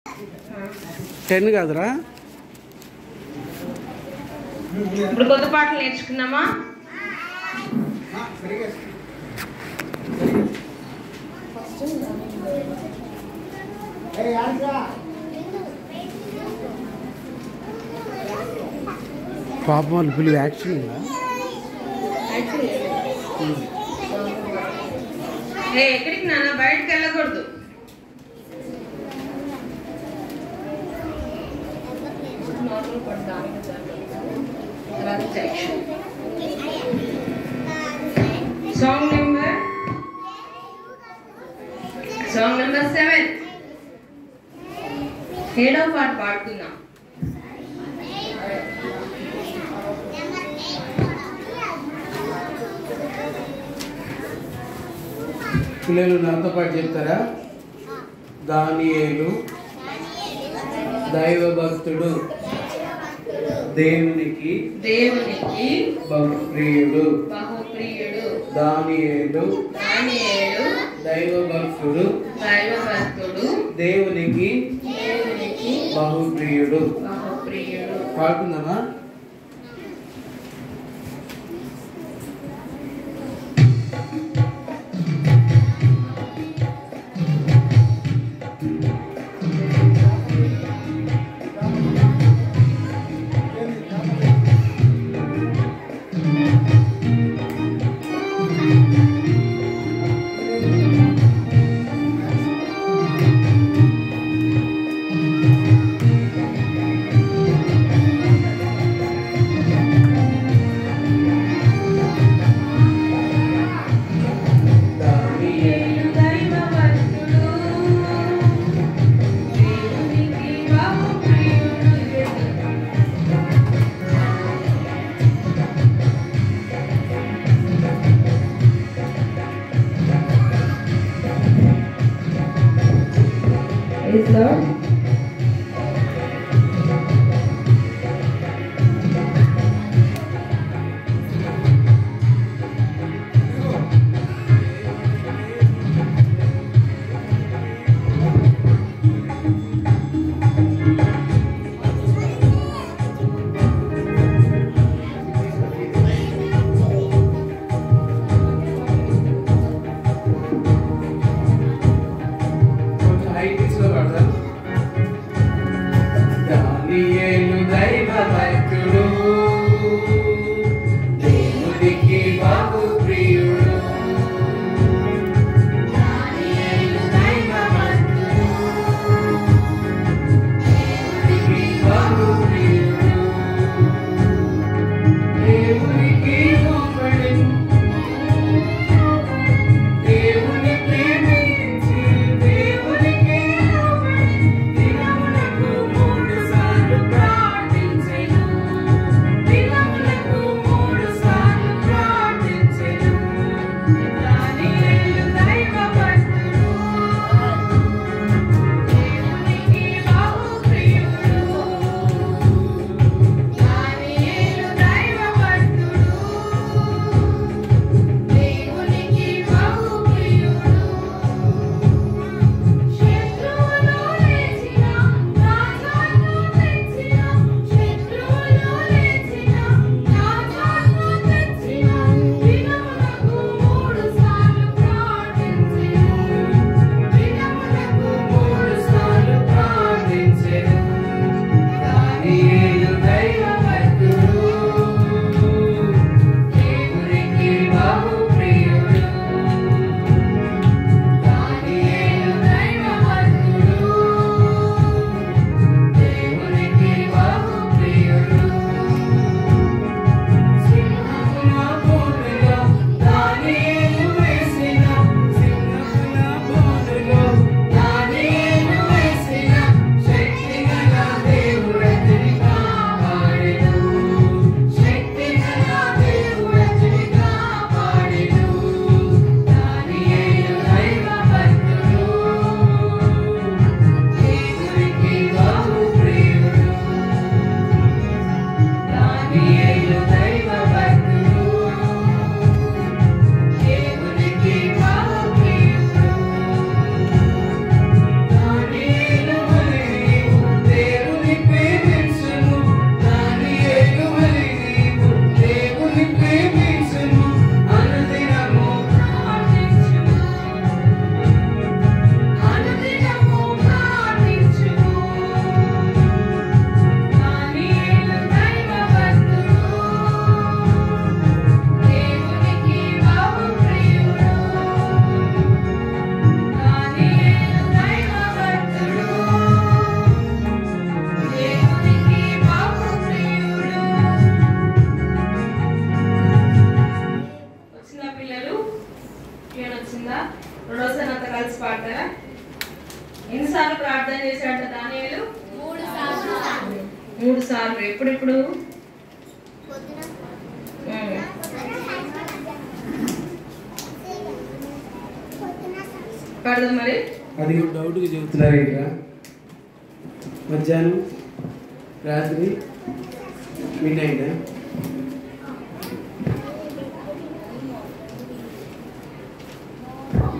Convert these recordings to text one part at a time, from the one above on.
10 కాదురా. ఇప్పుడు కొత్త పాటలు నేర్చుకున్నామా? పాపం వాళ్ళు పిల్లలు యాక్షన్ ఎక్కడికి నాన్న బయటకు వెళ్ళకూడదు. సాంగ్ నెంబర్ 7 ఏడవ పాట పాడుతున్నాం. పిల్లలు నాతో పాటు చెప్తారా? దానియేలు దైవభక్తుడు, దేవునికి బహుప్రియుడు. దానియేలు దైవభక్తుడు, దేవునికి బహుప్రియుడు. పాడుకుందామా? Praise Lord. హై పిచ్ లో పాడదా? సార్లు ఎప్పుడెప్పుడు పడదాం మరి అది డౌట్గా చెబుతున్నారు ఇక్కడ మధ్యాహ్నం రాత్రి midnight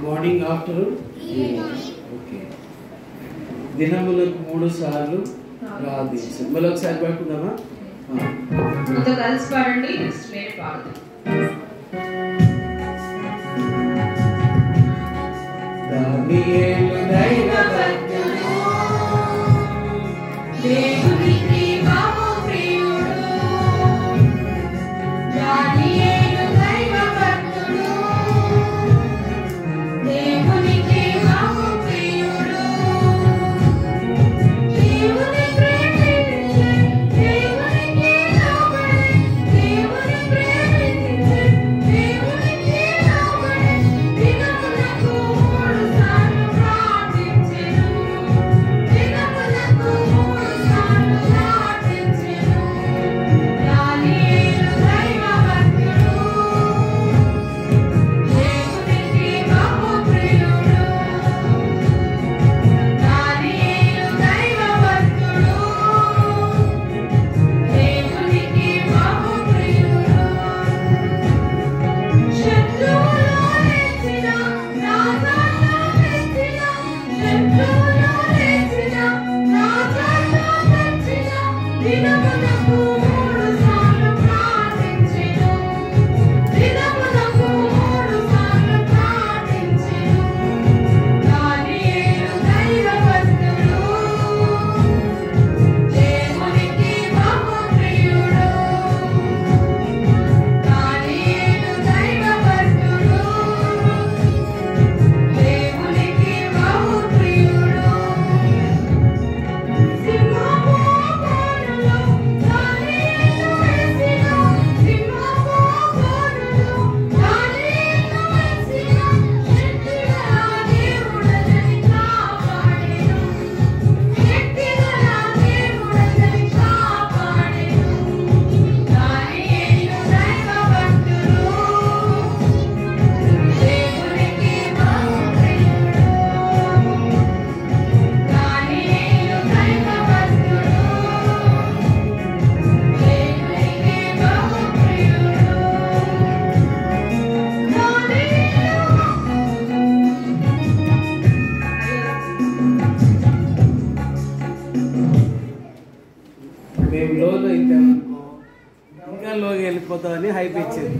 morning afternoon okay దినములకు 3 సార్లు ప్రార్థించు మళ్ళీ ఒకసారి పడుకుందామా అంతా కలిసి పాడండి నెక్స్ట్ నేను పాడదాం దానియేలు దైవభక్తుడు దేవునికి బహు ప్రియుడు దానియేలు దైవభక్తుడు దేవునికి బహు ప్రియుడు దేవుని ప్రేమించే దేవునికి లోబడే దేవుని ప్రేమించే దేవునికి లోబడే దినములకు 3 సార్లు ప్రార్థించెను దినములకు 3 సార్లు ప్రార్థించెను దానియేలు దైవభక్తుడు దేవునికి బహు ప్రియుడు దానియేలు దైవభక్తుడు దేవునికి బహు ప్రియుడు శత్రువులు లేచిన రాజాల్లో మెచ్చిన శత్రువులు లేచిన రాజాల్లో మెచ్చిన దినములకు 3 సార్లు ప్రార్థించెను దినములకు 3 సార్లు ప్రార్థించెను దానియేలు దైవభక్తుడు దేవునికి బహు ప్రియుడు దానియేలు దైవభక్తుడు దేవునికి బహు ప్రియుడు సింహపు కోనులో దానియేలు వేసిన సింహపు కోనులో దానియేలు వేసిన శక్తిగల దేవుడతని కాపాడెను శక్తిగల దేవుడతని కాపాడెను దానియేలు దైవభక్తుడు దేవునికి బహు ప్రియుడు దానియేలు దైవభక్తుడు దేవునికి బహు ప్రియుడు మేము లోలో ఇద్దామనుకో ఇంకా లోకి వెళ్ళిపోతామని హైప్ ఇచ్చింది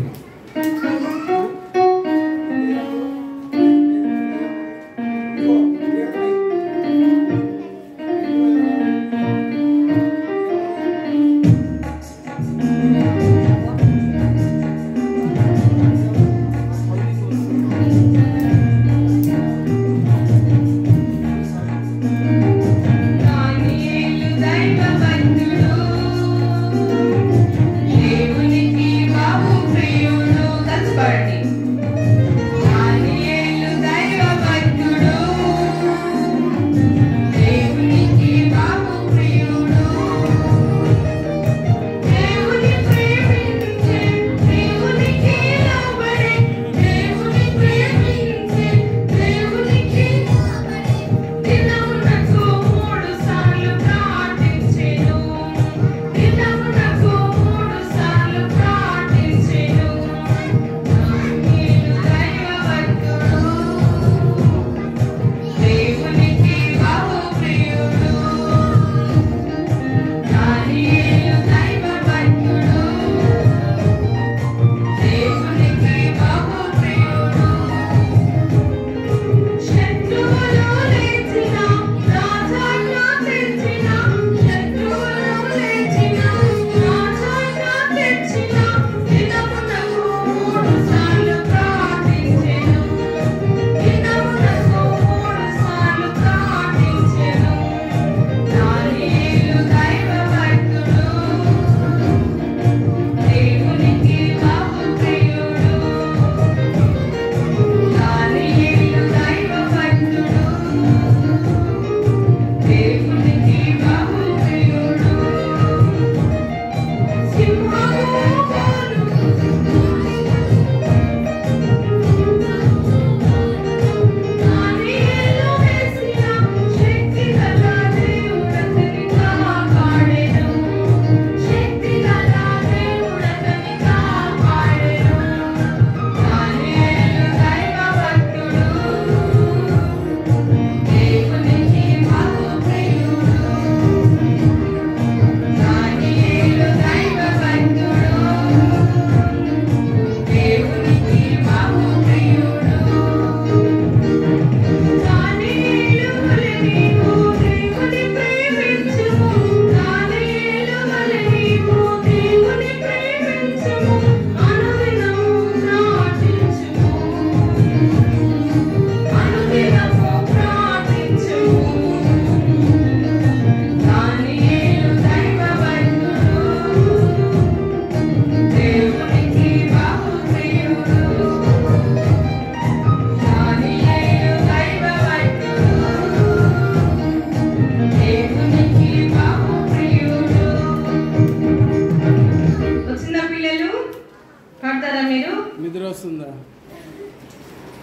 దానియేలు దైవభక్తుడు దేవునికి బహు ప్రియుడు కలిసి పాడండి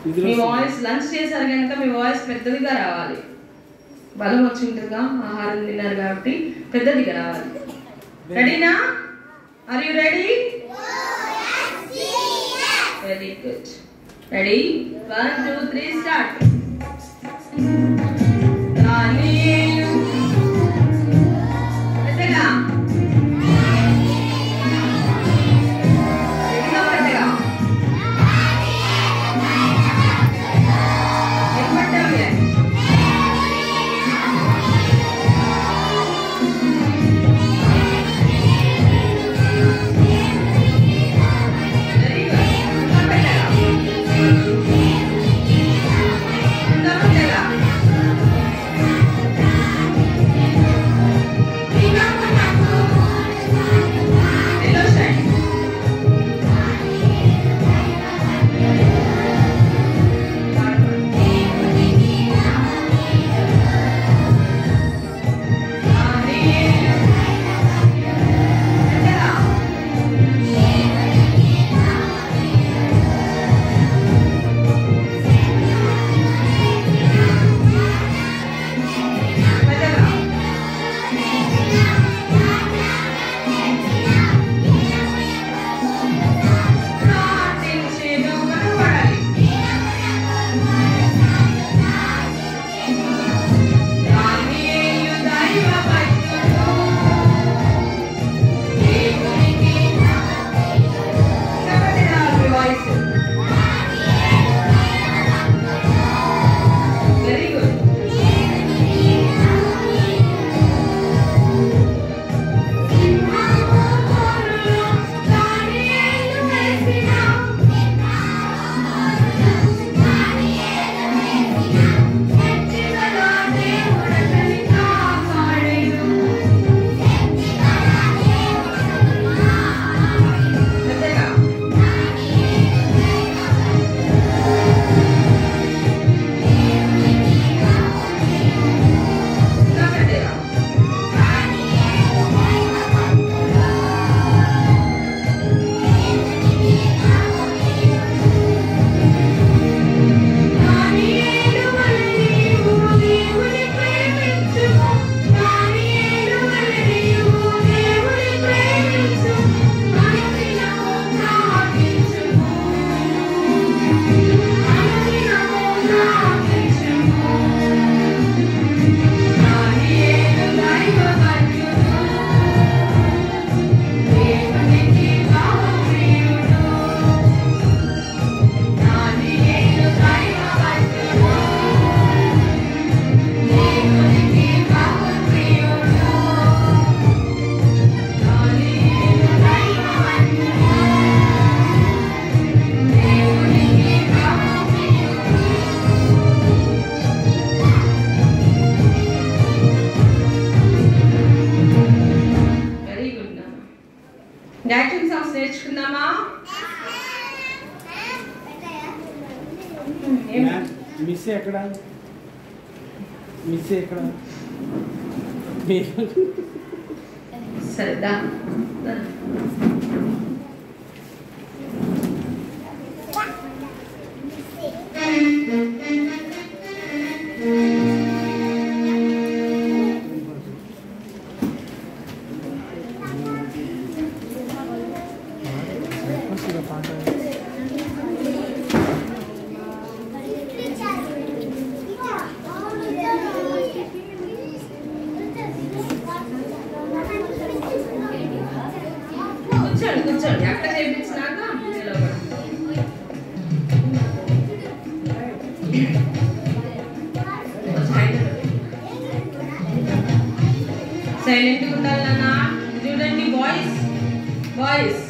మీ వాయిస్ లంచ్ చేశారు కనుక మీ వాయిస్ పెద్దదిగా రావాలి. బలం వచ్చిందిగా, ఆహారం తిన్నారు కాబట్టి పెద్దదిగా రావాలి. రెడీనా? Are you ready? Very good. Ready? 1 2 3 start. Daniel పెద్దగా యాక్షన్ సాంగ్స్ నేర్చుకుందామా? మిస్ ఎక్కడ? సరేదా? కూర్చోండి. అక్కడ చేయించినాక సైలెంట్గా ఉండాలన్నా. చూడండి బాయ్స్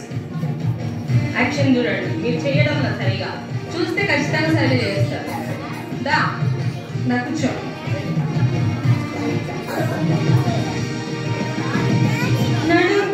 యాక్షన్ చూడండి. మీరు చేయడం సరిగా చూస్తే ఖచ్చితంగా సరి చేస్తారు. దా కూర్చో. Hello.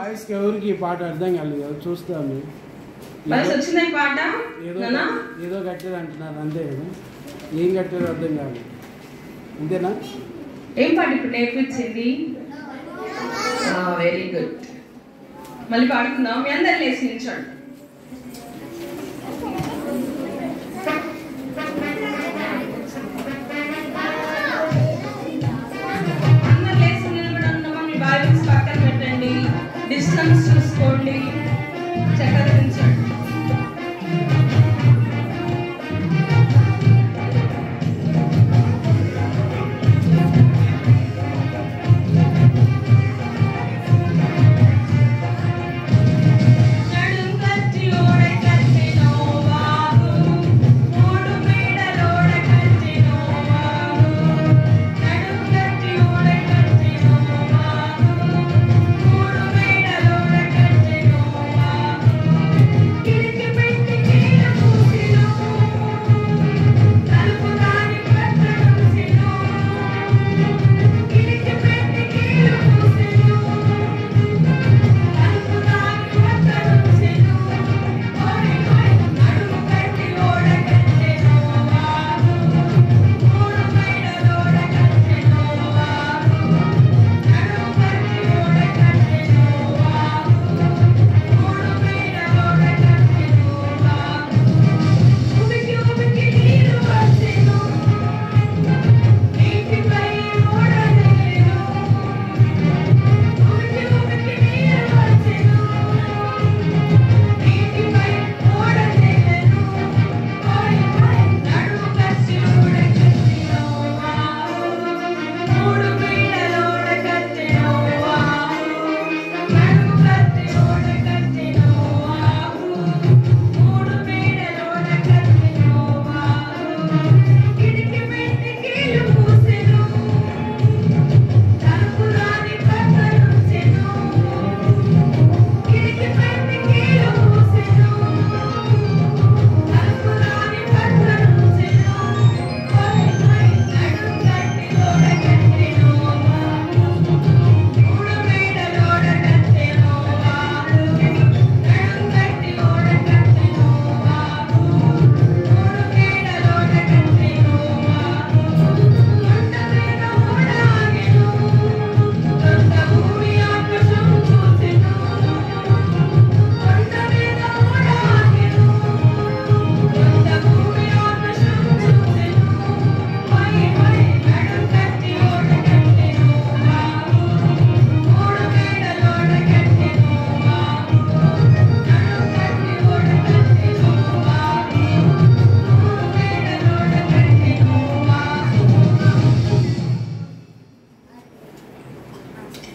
బాయ్స్కి ఎవరికి ఈ పాట అర్థం కాలేదు కదా, చూస్తాము. వయసు వచ్చిందా ఈ పాట? ఏదో కట్టారు అంటున్నారు అంతే కదా, ఏం కట్టారో అర్థం కాదు అంతేనా? ఏం పాట ఇప్పుడు నేర్పించింది? Very good. మళ్ళీ పాడుకుందాం. మీ అందరు లేచి నిల్చోండి. అందరు లేచి నిలబడమ్మా. మీ బైబిల్స్ పక్కన పెట్టండి, డిస్టెన్స్ చూసుకోండి, చక్కగా నిల్చోండి.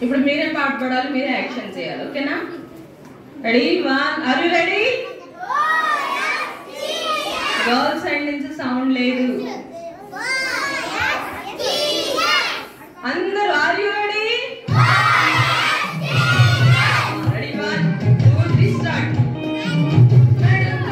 ఇప్పుడు మీరే పాట పాడాలి, మీరే యాక్షన్ చేయాలి. ఓకేనా? Ready? 1. Are you ready? Girl side నుంచి సౌండ్ లేదు. అందరూ are you ready? Ready? 1 2 3 start. Second.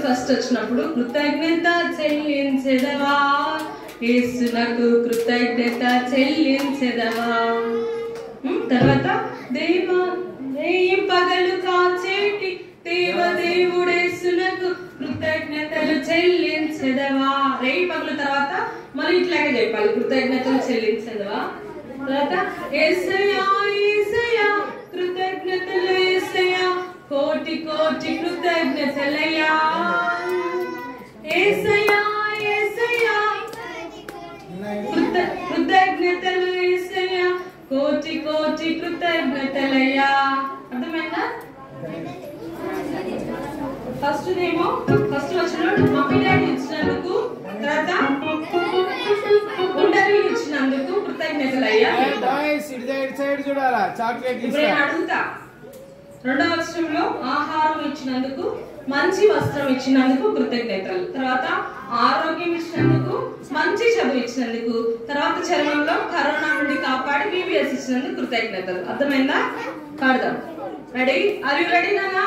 First వచ్చినప్పుడు కృతజ్ఞత చెల్లించెదవా, యేసునకు కృతజ్ఞత చెల్లించెదవా. తర్వాత రేయి పగలు కాచేటి దేవదేవుడేసునకు కృతజ్ఞతలు చెల్లించెదవా. రేయి పగలు తర్వాత మళ్ళీ ఇట్లాగే చెప్పాలి, కృతజ్ఞతలు చెల్లించెదవా. తర్వాత యేసయ్యా యేసయ్యా కృతజ్ఞతలు యేసయ్యా, కోటి కోటి కృతజ్ఞతలయ్యా. యేసయ్యా యేసయ్యా కృతజ్ఞతలు యేసయ్యా, కోటి కోటి కృతజ్ఞతలయ్యా. అర్థమైందా? ఫస్ట్ వచ్చిన మమ్మీ డాడీ ఇచ్చినందుకు, తర్వాత ఉండలు ఇచ్చినందుకు కృతజ్ఞతలయ్యా. చూడాలా చాక్లెట్ అడుగుతా. రెండవ వచనంలో ఆహారం ఇచ్చినందుకు, మంచి వస్త్రం ఇచ్చినందుకు కృతజ్ఞతలు, తర్వాత ఆరోగ్యం ఇచ్చినందుకు, మంచి చదువు ఇచ్చినందుకు, తర్వాత చర్మంలో కరోనా నుండి కాపాడి BBS ఇచ్చినందుకు కృతజ్ఞతలు. అర్థమైందా? పాడదాం. రెడీ? ఆర్ యు రెడీ నానా?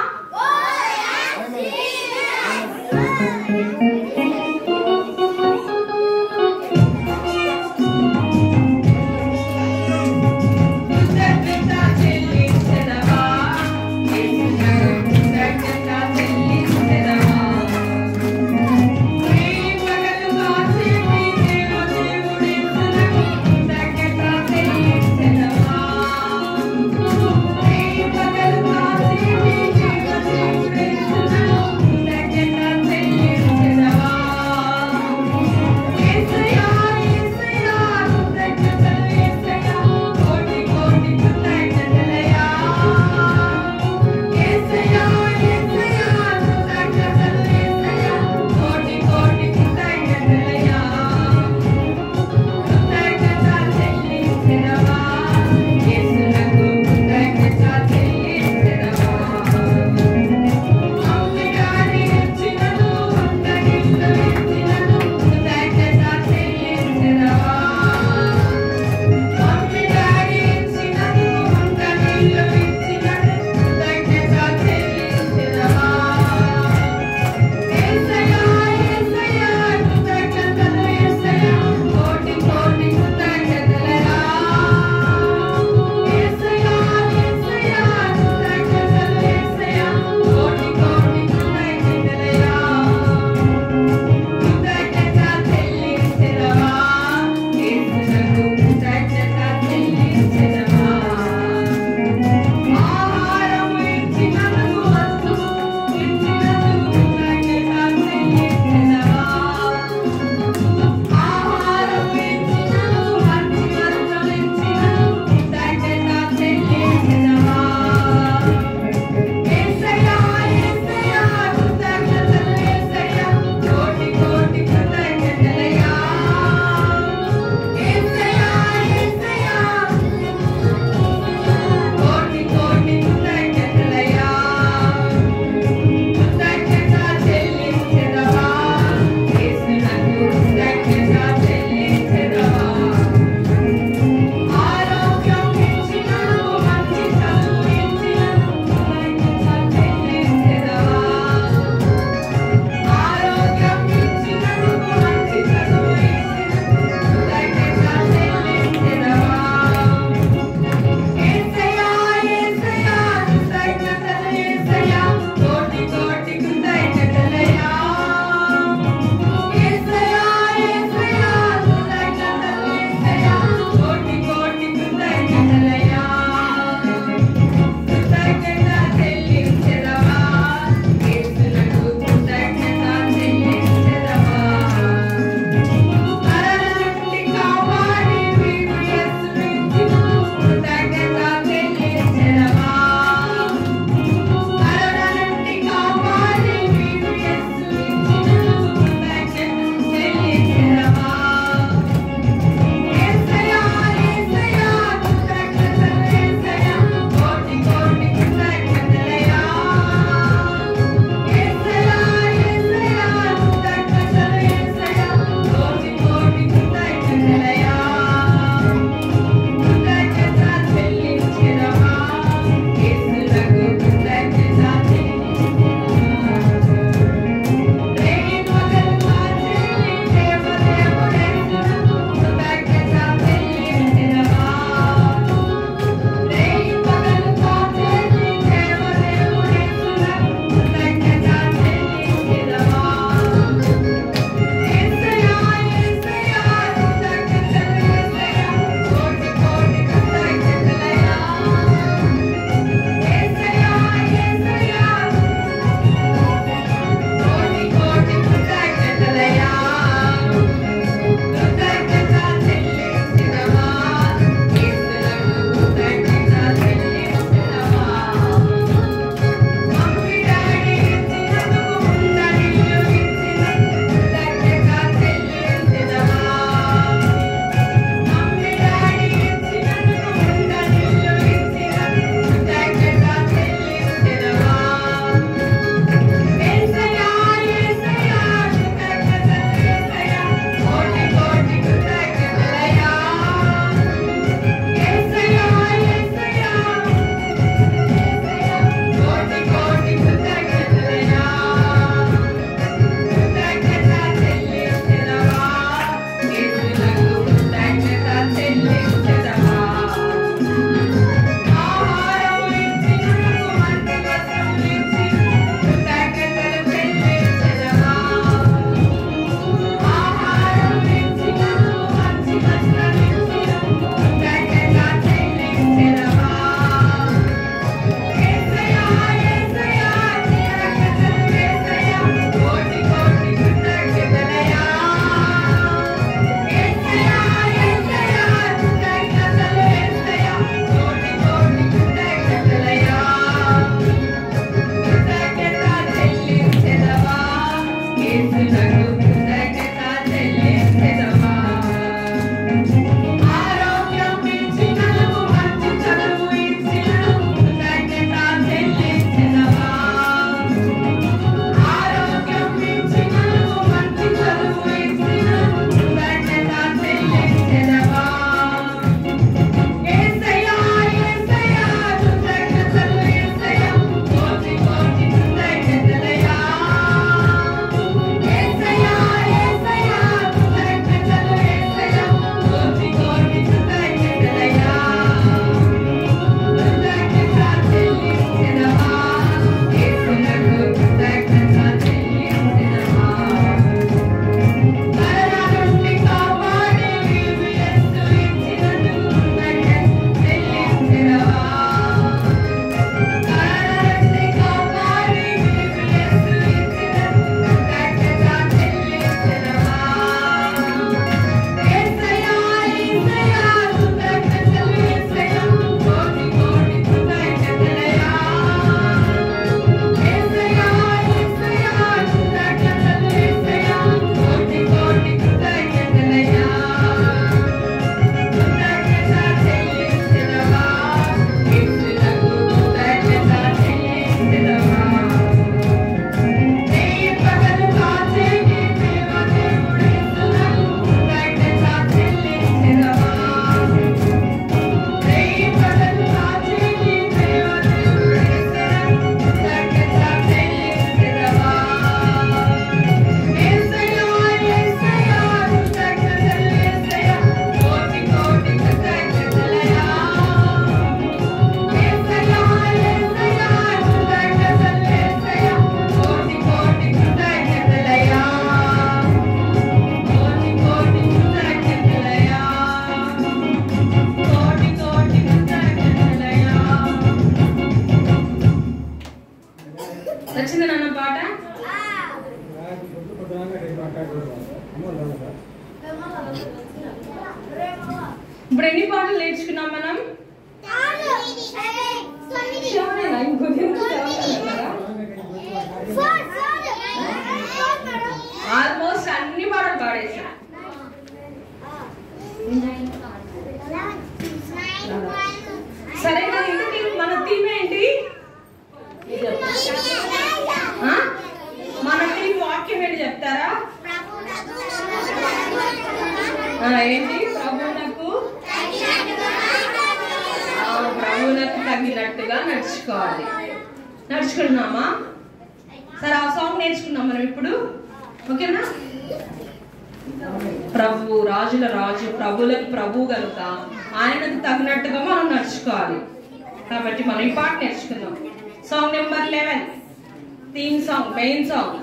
ఇప్పుడు ఎన్ని పాటలు నేర్చుకున్నాం మనం? ఆల్మోస్ట్ అన్ని పాటలు పాడేసా. సరేనా? ఇంతకీ మన థీమ్ ఏంటి? మన థీమ్ వాక్యం ఏంటి చెప్తారా? ఏంటి? ప్రభువునకు తగినట్టుగా నడుచుకోవాలి. నడుచుకున్నామా? సరే, ఆ సాంగ్ నేర్చుకున్నాం మనం ఇప్పుడు. ఓకేనా? ప్రభు రాజుల రాజు, ప్రభులకు ప్రభు కనుక ఆయనకు తగినట్టుగా మనం నడుచుకోవాలి. కాబట్టి మనం ఈ పాట నేర్చుకుందాం. Song number 11, theme song, main song,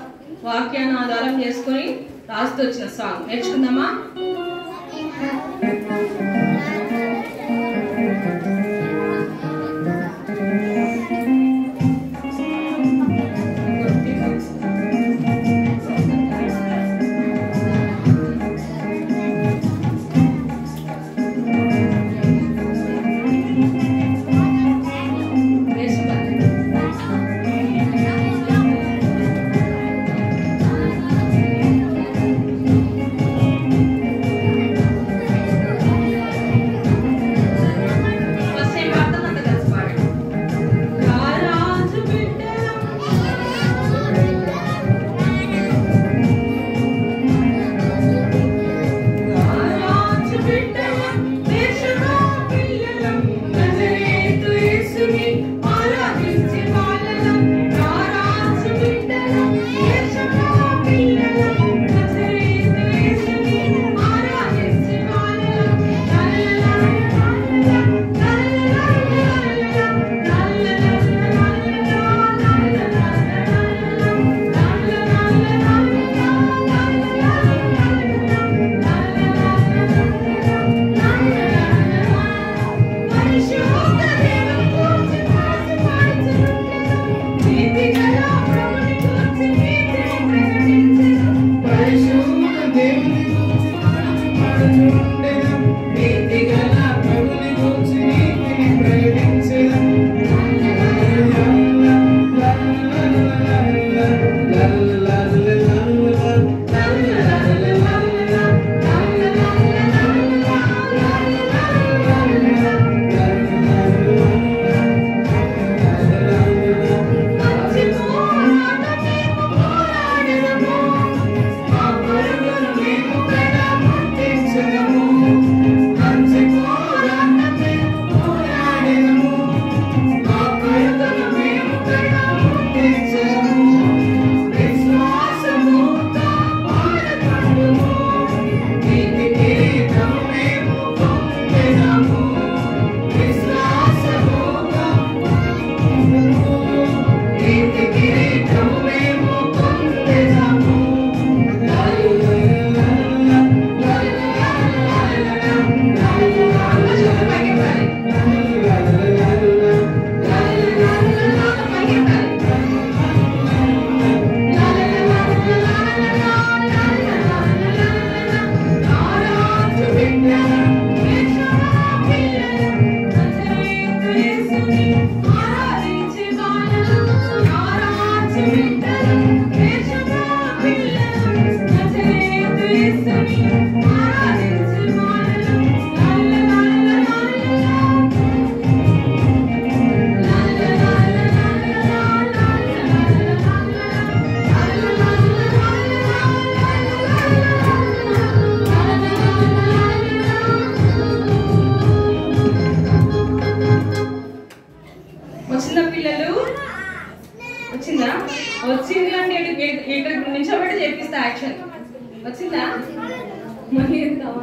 వాక్యాన్ని ఆధారం చేసుకొని రాస్తూ వచ్చిన సాంగ్ నేర్చుకుందామా?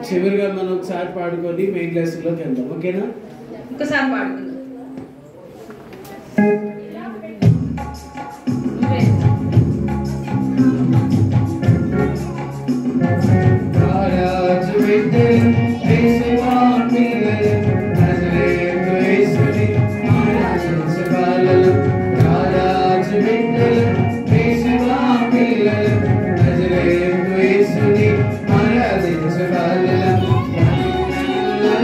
చివరిగా మనం ఒకసారి పాడుకొని మెయిన్ క్లాస్లోకి వెళ్దాం. ఓకేనా? ఒకసారి పాడుకుందాం. La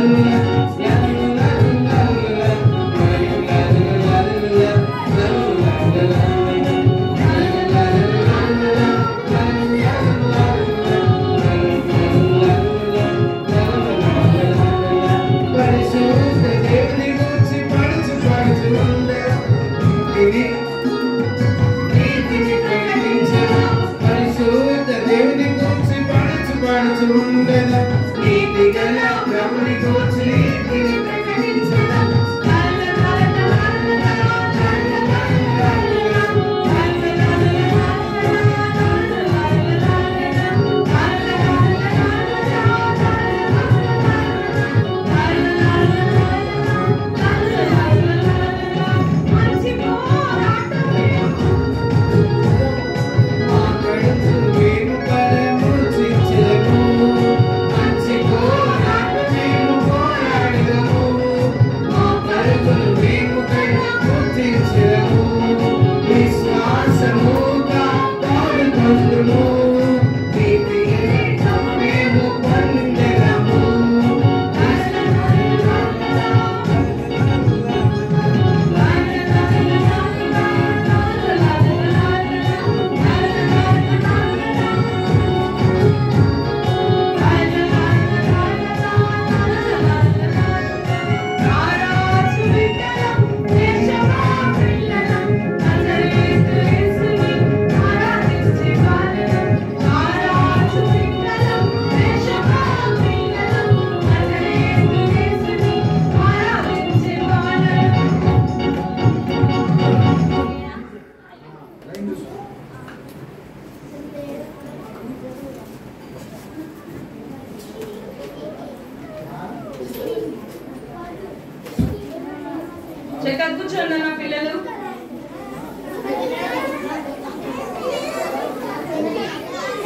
చక్కగా కూర్చోండి నా పిల్లలు.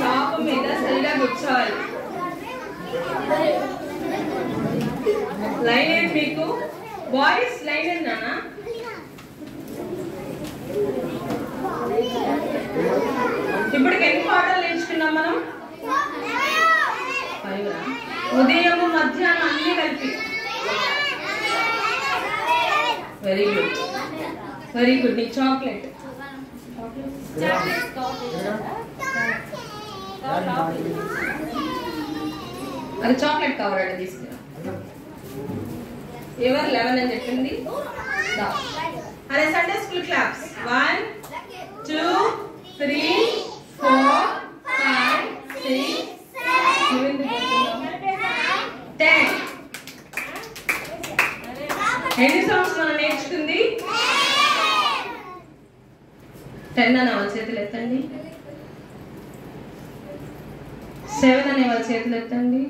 టాప్ మీద సరిగా కూర్చోవాలి. లైన్ ఏంటి మీకు? బాయ్స్ లైన్ ఏంటన్నా? ఇప్పటికి ఎన్ని పాటలు నేర్చుకున్నాం మనం? 5. ఉదయం మధ్యాహ్నం అన్ని కలిపి. Very good, very good. నీకు చాక్లెట్ అది చాక్లెట్ కవర్ అంటే తీసుకురా. ఎవరు 11 అని చెప్పింది? అరే సండే స్కూల్ క్లాప్స్. 1 2 3 4 5 6 7 10. ఎన్ని సాంగ్స్ మనం నేర్చుకుంది? 10 అనే వాళ్ళ చేతులు ఎత్తండి. 7 అనే వాళ్ళ చేతులు ఎత్తండి.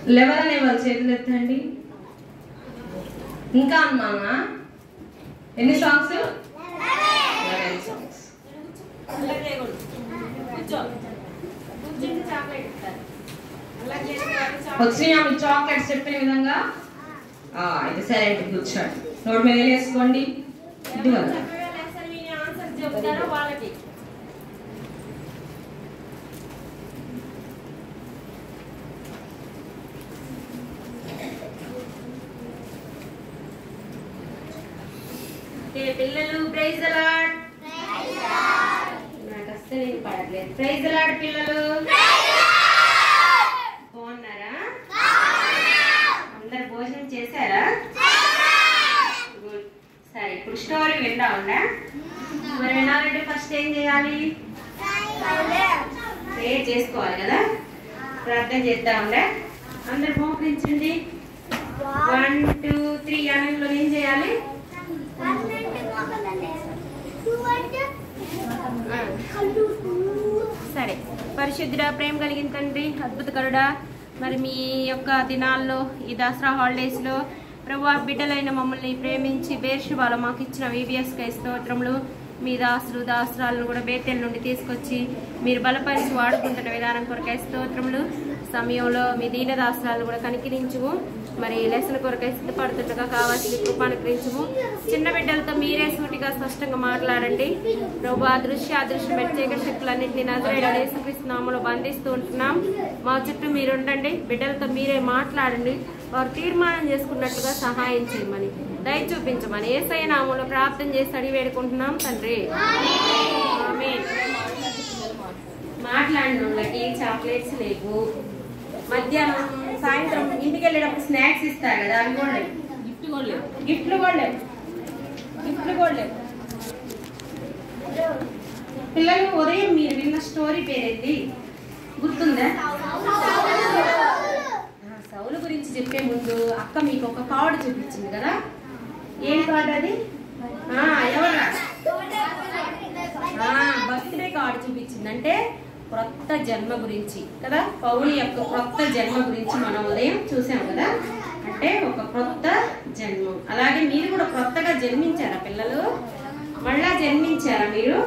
11 అనే వాళ్ళ చేతులు ఎత్తండి. ఇంకా అన్నానా? ఎన్ని సాంగ్స్? 11 సాంగ్స్. వచ్చినాయా మీ చాక్లెట్స్ చెప్పిన విధంగా? ఇది సరే అంటే కూర్చోండి. నోట్ మీద వేసుకోండి. పిల్లలు ప్రైజ్ ది లార్డ్. నాకు అస్సలు ఏం పడట్లేదు. ప్రైజ్ ది లార్డ్ పిల్లలు. బాగున్నారా? అందరు భోజనం చేశారా? గుడ్. సరే ఇప్పుడు స్టోరీ విందామండా. మరి వినాలంటే ఫస్ట్ ఏం చేయాలి? ప్రేయర్ చేసుకోవాలి కదా. ప్రార్థన చేద్దామండా. అందరు మోకరించండి. 1 2 3 అనంలో ఏం చేయాలి? సరే. పరిశుద్ధుడా, ప్రేమ కలిగిన తండ్రి, అద్భుతకరుడా, మరి మీ యొక్క దినాల్లో ఈ దసరా హాలిడేస్లో ప్రభువా బిడ్డలైన మమ్మల్ని ప్రేమించి బేర్షుబాలో మాకు ఇచ్చిన VBSకై స్తోత్రములు. మీ దాసరాలను కూడా బేతేల నుండి తీసుకొచ్చి మీరు బలపరిచి వాడుకుంటున్న విధానం కొరకై స్తోత్రములు. సమయంలో మీ దీనదాసురాలు కూడా కనికరించుము. మరి లెసన్ కొరకై సిద్ధపడుతుండగా కావాల్సిన కృపానుగ్రహించుము. చిన్న బిడ్డలతో మీరే సూటిగా స్పష్టంగా మాట్లాడండి ప్రభు. అదృశ్య అదృశ్య ప్రత్యేక శక్తులన్నింటినీ నజరేయుడైన యేసుక్రీస్తు నామములో బంధిస్తూ ఉంటున్నాం. మా చుట్టూ మీరు ఉండండి. బిడ్డలతో మీరే మాట్లాడండి. వారు తీర్మానం చేసుకున్నట్టుగా సహాయం చేయమని దయ చూపించమని యేసయ్య నామములో ప్రార్థన చేసి అడిగి వేడుకుంటున్నాం తండ్రి. ఆమేన్. మాట్లాడిన వాళ్ళకి చాక్లెట్స్ లేవు. మధ్యాహ్నం సాయంత్రం ఇంటికి వెళ్ళేటప్పుడు స్నాక్స్ ఇస్తారు కదా, అవి కూడా లేవు. గిఫ్ట్లు కూడా లేవు. పిల్లలు ఉదయం మీరు విన్న స్టోరీ పేరేంటి గుర్తుందా? సౌలు గురించి చెప్పే ముందు అక్క మీకు ఒక కార్డు చూపించింది కదా. ఏం కార్డు అది? ఎవరా? బర్త్డే కార్డు చూపించింది. అంటే క్రొత్త జన్మ గురించి కదా. పౌలు యొక్క క్రొత్త జన్మ గురించి మనం ఉదయం చూసాం కదా. అంటే ఒక క్రొత్త జన్మం. అలాగే మీరు కూడా క్రొత్తగా జన్మించారా పిల్లలు? మళ్ళా జన్మించారా మీరు?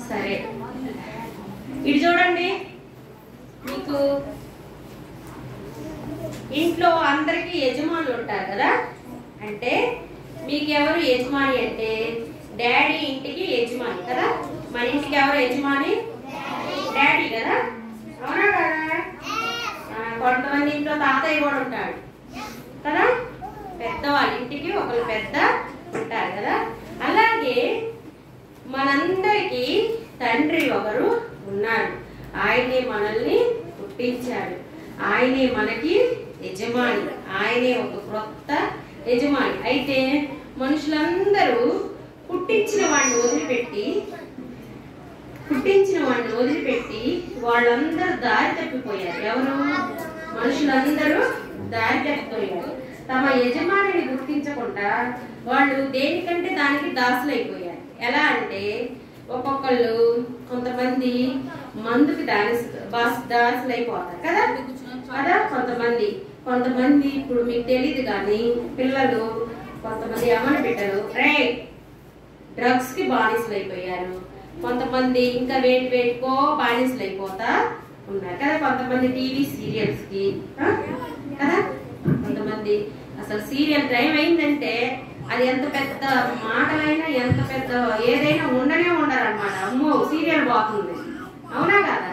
సరే, ఇటు చూడండి. మీకు ఇంట్లో అందరికీ యజమానులు ఉంటారు కదా. అంటే మీకు ఎవరు యజమాని అంటే డాడీ ఇంటికి యజమాని కదా. మన ఇంటికి ఎవరు యజమాని? డాడీ కదా, అవునా కదా? కొంతమంది ఇంట్లో తాతయ్య కూడా ఉంటాడు కదా. పెద్దవాళ్ళ ఇంటికి ఒకరు పెద్ద ఉంటారు కదా. అలాగే మనందరికీ తండ్రి ఒకరు ఉన్నాడు. ఆయనే మనల్ని పుట్టించాడు. ఆయనే మనకి యజమాని. ఆయనే ఒక క్రొత్త యజమాని. అయితే మనుషులందరూ పుట్టించిన వాడిని వదిలిపెట్టి వాళ్ళందరూ దారి తప్పిపోయారు. ఎవరు? మనుషులందరూ దారి తప్పిపోయారు. తమ యజమానిని గుర్తించకుండా వాళ్ళు దేనికంటే దానికి దాసులైపోయారు. ఎలా అంటే ఒక్కొక్కళ్ళు కొంతమంది మందుకి దాసులైపోతారు కదా. కొంతమంది ఇప్పుడు మీకు తెలియదు కానీ పిల్లలు కొంతమంది అమ్మన బిడ్డలు డ్రగ్స్ కి బానిసలు అయిపోయారు. కొంతమంది ఇంకా వేటికో బానిసలు అయిపోతా ఉన్నారు కదా. కొంతమంది టీవీ సీరియల్స్ కి కదా. కొంతమంది అసలు సీరియల్ టైం అయిందంటే అది ఎంత పెద్ద మాటలైనా ఎంత పెద్ద ఏదైనా ఉండనే ఉండరన్నమాట. అమ్మో సీరియల్ బాగుంది, అవునా కదా.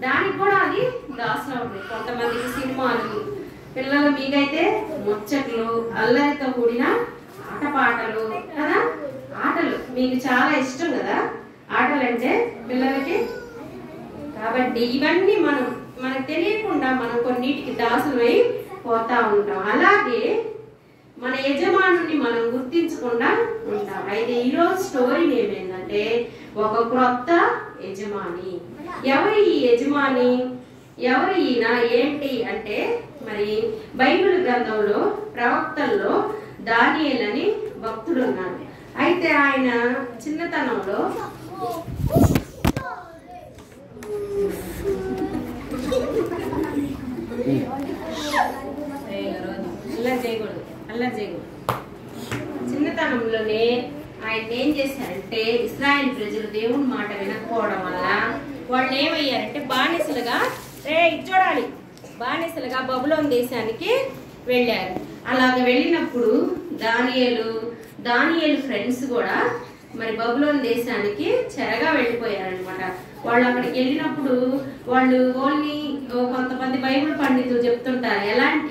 దానికి కూడా అది దాసులు అవుతుంది. కొంతమందికి సినిమాలు. పిల్లలు మీకైతే ముచ్చట్లు, అల్లరితో కూడిన ఆటపాటలు కదా. ఆటలు మీకు చాలా ఇష్టం కదా, ఆటలు అంటే పిల్లలకి. కాబట్టి ఇవన్నీ మనకు తెలియకుండా మనం కొన్నిటికి దాసులై పోతా ఉంటాం. అలాగే మన యజమానుని మనం గుర్తించకుండా ఉంటాం. అయితే ఈరోజు స్టోరీ ఏమైందంటే ఒక క్రొత్త యజమాని. ఎవరు ఈ యజమాని? ఎవరు ఈయన? ఏంటి అంటే మరి బైబిల్ గ్రంథంలో ప్రవక్తల్లో దానియేలు అని భక్తుడు ఉన్నాడు. అయితే ఆయన చిన్నతనంలో అల్లరి చేయకూడదు. చిన్నతనంలోనే ఆయన ఏం చేశారంటే ఇశ్రాయేలు ప్రజలు దేవుని మాట వినకపోవడం వల్ల వాళ్ళు ఏమయ్యారంటే బానిసలుగా చూడాలి బానిసలుగా బబులోను దేశానికి వెళ్ళారు. అలాగ వెళ్ళినప్పుడు దానియేలు ఫ్రెండ్స్ కూడా మరి బబులోను దేశానికి చెరగా వెళ్ళిపోయారనమాట. వాళ్ళు అక్కడికి వెళ్ళినప్పుడు వాళ్ళు ఓన్లీ కొంతమంది బైబిల్ పండితులు చెప్తుంటారు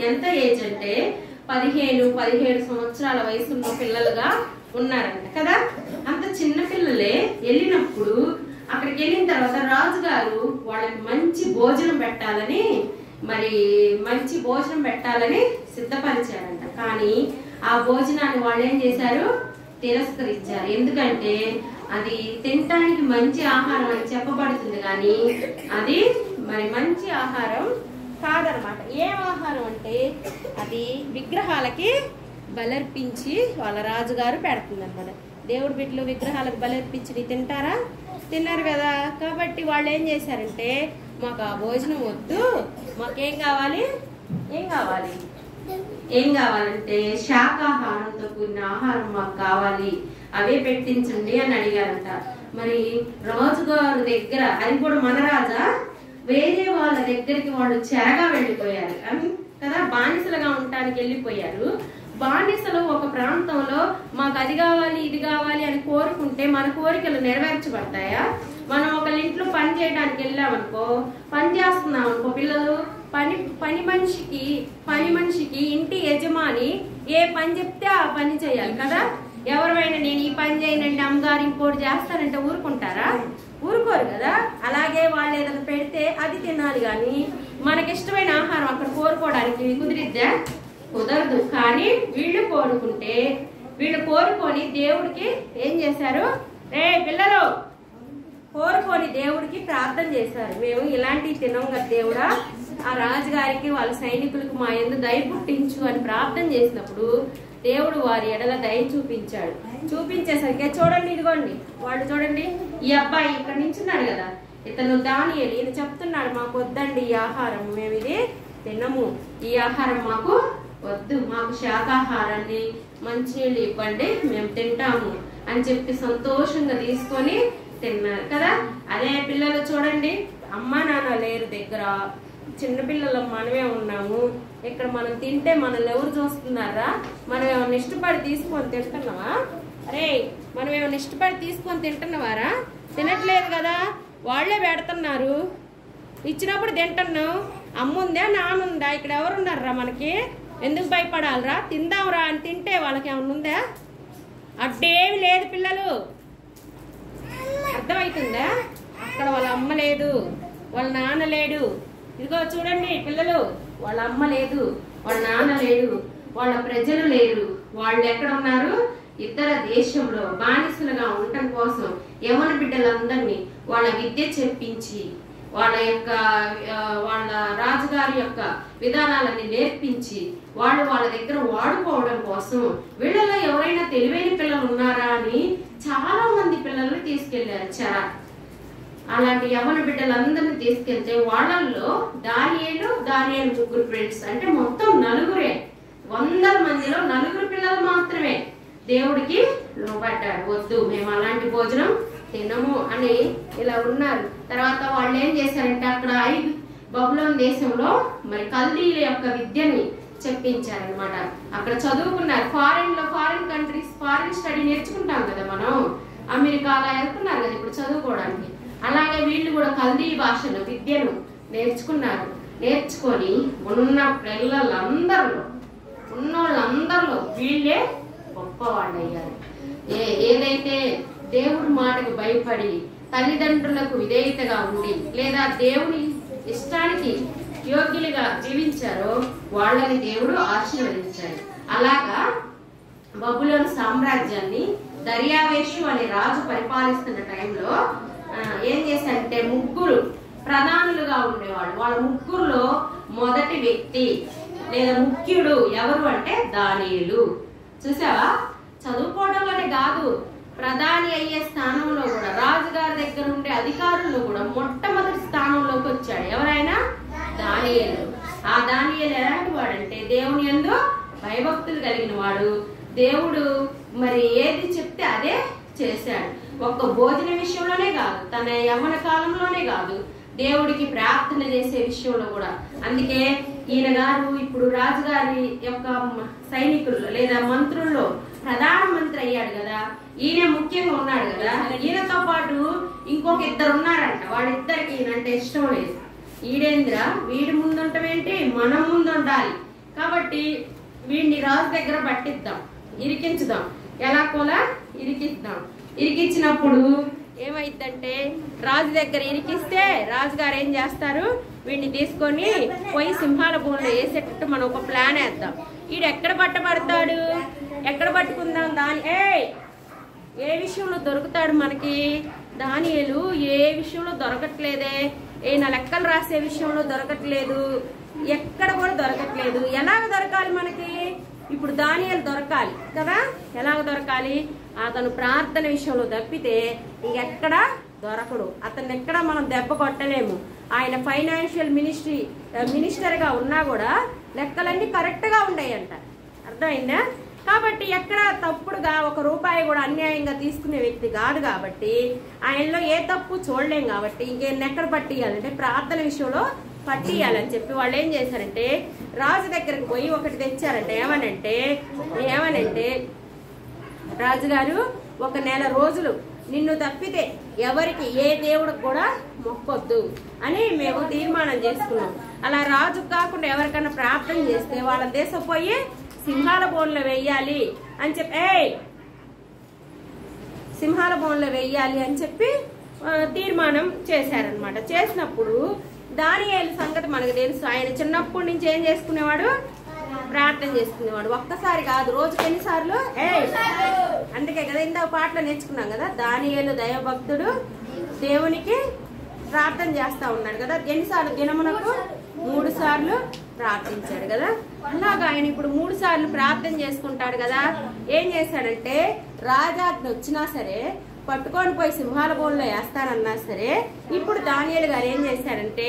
ఎంత ఏజ్ అంటే 15-17 సంవత్సరాల వయసున్న పిల్లలుగా ఉన్నారంట కదా. అంత చిన్న పిల్లలే వెళ్ళినప్పుడు అక్కడికి వెళ్ళిన తర్వాత రాజుగారు వాళ్ళకి మంచి భోజనం పెట్టాలని సిద్ధపరిచారంట. కానీ ఆ భోజనాన్ని వాళ్ళు ఏం చేశారు? తిరస్కరించారు. ఎందుకంటే అది తినటానికి మంచి ఆహారం అని చెప్పబడుతుంది కానీ అది మరి మంచి ఆహారం కాదనమాట. ఏం ఆహారం అంటే అది విగ్రహాలకి బలర్పించి వాళ్ళ రాజుగారు పెడుతుంది అనమాట. దేవుడి బిడ్డలు విగ్రహాలకు బలర్పించి తింటారా? తిన్నారు కదా. కాబట్టి వాళ్ళు ఏం చేశారంటే మాకు ఆ భోజనం వద్దు, మాకేం కావాలి? ఏం కావాలంటే శాకాహారంతో కూడిన ఆహారం మాకు కావాలి, అవే పెట్టించండి అని అడిగారంట. మరి రాజుగారు దగ్గర, అది కూడా మన రాజా, వేరే వాళ్ళ దగ్గరికి వాళ్ళు చెరగా వెళ్ళిపోయారు కదా, బానిసలుగా ఉండటానికి వెళ్ళిపోయారు. బానిసలు ఒక ప్రాంతంలో మాకు అది కావాలి ఇది కావాలి అని కోరుకుంటే మన కోరికలు నెరవేర్చబడతాయా? మనం ఒకళ్ళ ఇంట్లో పని చేయడానికి వెళ్ళామనుకో, పని చేస్తున్నాం అనుకో, పిల్లలు పని మనిషికి ఇంటి యజమాని ఏ పని చెప్తే ఆ పని చేయాలి కదా. ఎవరైనా నేను ఈ పని చేయనంటే అమ్మగారు ఇంకోటి చేస్తానంటే ఊరుకుంటారా? ఊరుకోరు కదా. అలాగే వాళ్ళు ఏదైనా పెడితే అది తినాలి, కానీ మనకిష్టమైన ఆహారం అక్కడ కోరుకోవడానికి కుదిరిద్దా? కుదరదు. కానీ వీళ్ళు కోరుకొని దేవుడికి ఏం చేశారు? పిల్లలు కోరుకొని దేవుడికి ప్రార్థన చేశారు. మేము ఇలాంటివి తినం కదా దేవుడా, ఆ రాజుగారికి వాళ్ళ సైనికులకు మా యందు దయ పుట్టించు అని ప్రార్థన చేసినప్పుడు దేవుడు వారి ఎడల దయ చూపించాడు. చూపించేసరికి చూడండి, ఇదిగోండి వాళ్ళు చూడండి, ఈ అబ్బాయి ఇక్కడ నించున్నాడు కదా, ఇతను దానియేలు, ఈయన చెప్తున్నాడు మాకు వద్దండి ఈ ఆహారం, మేము ఇది తినము, ఈ ఆహారం మాకు వద్దు, మాకు శాకాహారాన్ని మంచినీళ్ళు ఇవ్వండి, మేము తింటాము అని చెప్పి సంతోషంగా తీసుకొని తిన్నారు కదా. అదే పిల్లలు చూడండి, అమ్మా నాన్న లేరు దగ్గర, చిన్నపిల్లలు మనమే ఉన్నాము ఇక్కడ, మనం తింటే మనల్ని ఎవరు చూస్తున్నారా? మనం ఏమైనా ఇష్టపడి తీసుకొని తింటున్నావా? మనం ఏమైనా ఇష్టపడి తీసుకొని తింటున్నావారా? తినట్లేదు కదా, వాళ్లే పెడుతున్నారు, ఇచ్చినప్పుడు తింటున్నావు. అమ్ముందా నానుందా? ఇక్కడ ఎవరున్నారా? మనకి ఎందుకు భయపడాలరా? తిందాంరా అని తింటే వాళ్ళకి ఏమన్నా ఉందా? అడ్డేమి లేదు పిల్లలు, అర్థమవుతుందా? అక్కడ వాళ్ళ అమ్మ లేదు, వాళ్ళ నాన్న లేడు. ఇదిగో చూడండి పిల్లలు, వాళ్ళ అమ్మ లేదు, వాళ్ళ నాన్న లేడు, వాళ్ళ ప్రజలు లేరు. వాళ్ళు ఎక్కడ ఉన్నారు? ఇతర దేశంలో బానిసలుగా ఉండటం కోసం యవ్వన బిడ్డలందరినీ వాళ్ళ విద్య చెప్పించి వాళ్ళ రాజుగారి యొక్క విధానాలన్నీ నేర్పించి వాళ్ళ దగ్గర వాడుకోవడం కోసం వీళ్ళలో ఎవరైనా తెలివైన పిల్లలు ఉన్నారా అని చాలా మంది పిల్లల్ని తీసుకెళ్లారు చెర. అలాంటి యవ్వన బిడ్డలందరినీ తీసుకెళ్తే వాళ్ళల్లో దానియేలు ముగ్గురు ఫ్రెండ్స్, అంటే మొత్తం నలుగురే, 100 మందిలో 9 పిల్లలు మాత్రమే దేవుడికి లోబడ్డారు. వద్దు, మేము అలాంటి భోజనం తినము అని ఇలా ఉన్నారు. తర్వాత వాళ్ళు ఏం చేశారంటే అక్కడ బబులోన్ దేశంలో మరి కల్దీల యొక్క విద్యని చెప్పించారనమాట. అక్కడ చదువుకున్నారు. ఫారిన్ కంట్రీస్ ఫారిన్ స్టడీ నేర్చుకుంటాం కదా మనం, అమెరికా అలా వెళ్తున్నారు కదా ఇప్పుడు చదువుకోవడానికి. అలాగే వీళ్ళు కూడా కల్దీ భాషను విద్యను నేర్చుకున్నారు. నేర్చుకొని ఉన్న ఉన్నోళ్ళందరిలో వీళ్ళే గొప్పవాళ్ళు అయ్యారు. ఏదైతే దేవుడి మాటకు భయపడి తల్లిదండ్రులకు విధేయతగా ఉండి లేదా దేవుని ఇష్టానికి యోగ్యులుగా జీవించారో వాళ్ళని దేవుడు ఆశీర్వదించాడు. అలాగా బబులోను సామ్రాజ్యాన్ని దర్యావేషు అనే రాజు పరిపాలిస్తున్న టైంలో ఏం చేశారంటే 3 ప్రధానులుగా ఉండేవాళ్ళు. వాళ్ళ 3లో మొదటి వ్యక్తి లేదా ముఖ్యుడు ఎవరు అంటే దానియేలు. చూసావా, చదువుకోవడంలోనే కాదు, ప్రధాని అయ్యే స్థానంలో కూడా, రాజుగారి దగ్గర ఉండే అధికారుల్లో కూడా మొట్టమొదటి స్థానంలోకి వచ్చాడు. ఎవరైనా? దానియేలు. ఆ దానియేలు ఎలాంటి వాడంటే దేవుని యందు భయభక్తులు కలిగిన వాడు. దేవుడు మరి ఏది చెప్తే అదే చేశాడు. ఒక్క భోజన విషయంలోనే కాదు, తన యవ్వన కాలంలోనే కాదు, దేవుడికి ప్రార్థన చేసే విషయంలో కూడా. అందుకే ఈయన గారు ఇప్పుడు రాజుగారి యొక్క సైనికుల్లో లేదా మంత్రుల్లో ప్రధానమంత్రి అయ్యాడు కదా, ఈయన ముఖ్యంగా ఉన్నాడు కదా. ఈయనతో పాటు ఇంకొక 2 ఉన్నారంట. వాళ్ళిద్దరికి ఈయనంటే ఇష్టం లేదు. ఈడేంద్ర, వీడి ముందుంటమేంటి, మనం ముందు ఉండాలి కాబట్టి వీడిని రాజు దగ్గర పట్టిద్దాం, ఇరికించుదాం, ఎలా కూడా ఇరికిద్దాం. ఇరికించినప్పుడు ఏమైందంటే రాజు దగ్గర ఇరికిస్తే రాజుగారు ఏం చేస్తారు, వీడిని తీసుకొని పోయి సింహాల భూమిలో వేసేటట్టు మనం ఒక ప్లాన్ వేద్దాం. వీడు ఎక్కడ పట్టబడతాడు, ఎక్కడ పట్టుకుందాం, ఏ విషయంలో దొరుకుతాడు మనకి? దానియేలు ఏ విషయంలో దొరకట్లేదే, నా లెక్కలు రాసే విషయంలో దొరకట్లేదు, ఎక్కడ కూడా దొరకట్లేదు. ఎలాగ దొరకాలి మనకి? ఇప్పుడు దానియేలు దొరకాలి కదా. ఎలాగ దొరకాలి? అతను ప్రార్థన విషయంలో తప్పితే ఇంకెక్కడ దొరకడు. అతన్ని ఎక్కడ మనం దెబ్బ కొట్టలేము. ఆయన ఫైనాన్షియల్ మినిస్టర్గా ఉన్నా కూడా లెక్కలన్నీ కరెక్ట్గా ఉండేయంట. అర్థమైందా? కాబట్టి ఎక్కడ తప్పుడుగా ₹1 కూడా అన్యాయంగా తీసుకునే వ్యక్తి కాదు. కాబట్టి ఆయనలో ఏ తప్పు చూడలేం. కాబట్టి ఇంకెక్కడ పట్టియాలంటే ప్రార్థన విషయంలో పట్టియాలని చెప్పి వాళ్ళు ఏం చేశారంటే రాజు దగ్గరకు పోయి ఒకటి తెచ్చారంటే ఏమనంటే రాజుగారు 1 నెల రోజులు నిన్ను తప్పితే ఎవరికి ఏ దేవుడికి కూడా మొక్కొద్దు అని మేము తీర్మానం చేసుకున్నాం. అలా రాజుకు కాకుండా ఎవరికైనా ప్రార్థన చేస్తే వాళ్ళ దేశం పోయి సింహాల బోన్లో వెయ్యాలి అని చెప్పి తీర్మానం చేశారనమాట. చేసినప్పుడు దానియేలు సంగతి మనకు తెలుసు. ఆయన చిన్నప్పటి నుంచి ఏం చేసుకునేవాడు? ప్రార్థన చేసుకునేవాడు. ఒక్కసారి కాదు, రోజుకి ఎన్నిసార్లు? అందుకే కదా ఇందాక పాటలో నేర్చుకున్నాం కదా, దానియేలు దైవభక్తుడు దేవునికి ప్రార్థన చేస్తా ఉన్నాడు కదా. ఎన్నిసార్లు? దినమునకు 3 సార్లు ప్రార్థించాడు కదా. అలాగా ఆయన ఇప్పుడు 3 సార్లు ప్రార్థన చేసుకుంటాడు కదా. ఏం చేశాడంటే రాజాజ్ఞ వచ్చినా సరే పట్టుకొని పోయి సింహాల బోన్లో వేస్తానన్నా సరే ఇప్పుడు దానియేలు గారు ఏం చేశాడంటే